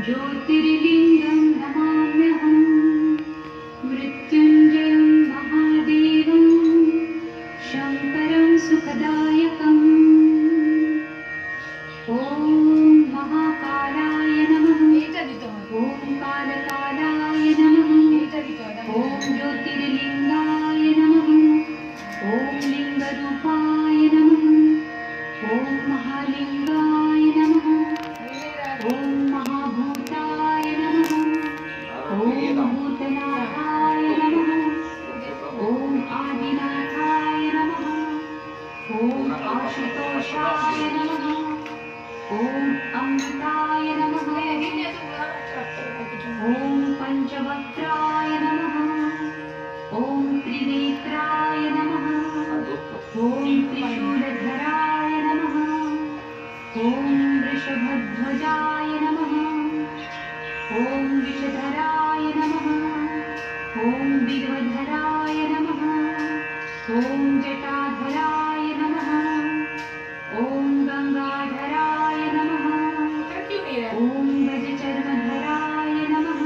ज्योतिर्लिङ्गं नमाम्यहं मृत्युञ्जयं महादेवं शङ्करं सुखदायकम् ॐ महाकालाय नमः ॐ कालकालाय नमः ॐ ज्योतिर्लिङ्गाय नमः ॐ लिङ्गरूपाय नमः ॐ महालिङ्गाय नमः ॐ महाभूताय नमः ॐ भूतनाथाय नमः ॐ आदिनाथाय नमः ॐ आशुतोषाय नमः ॐ अमृताय नमः ॐ पञ्चवक्त्राय नमः ॐ त्रिनेत्राय नमः ॐ त्रिशूलधराय नमः ॐ वृषभध्वजाय नमः ॐ विषधराय नमः ॐ बिल्वधराय नमः ॐ जटाधराय नमः ॐ गंगाधराय नमः ॐ गजचर्मधराय नमः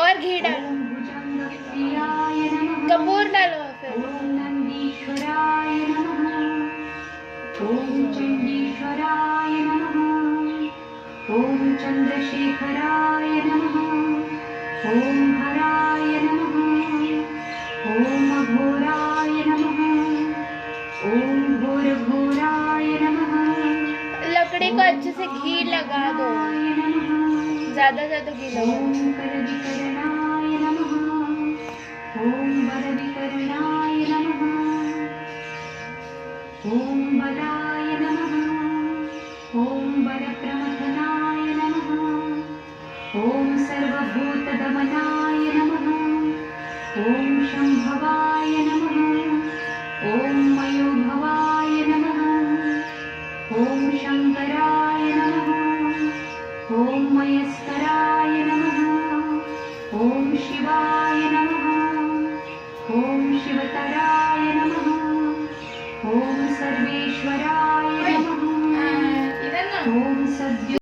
और घी डालो, ॐ भुजंगप्रियाय नमः कपूर डालो फिर। ॐ नन्दीश्वराय नमः ॐ चण्डीश्वराय नमः ॐ चन्द्रशेखराय नमः ॐ हराय नमः ॐ अघोराय नमः ॐ घोरघोराय नमः लकड़ी को अच्छे से घी लगा दो, ज्यादा घी लगा ॐ दो। करविकरणाय नमः ॐ बलविकरणाय नमः ॐ बलाय नमः ॐ बलप्रमथनाय नमः ॐ सर्वभूतदमनाय नमः ॐ शम्भवाय नमः ॐ मयोभवाय नमः ॐ शङ्कराय नमः ॐ मयस्कराय नमः ॐ शिवाय नमः ॐ शिवतराय नमः ॐ सर्वेश्वराय नमः ॐ सद्यो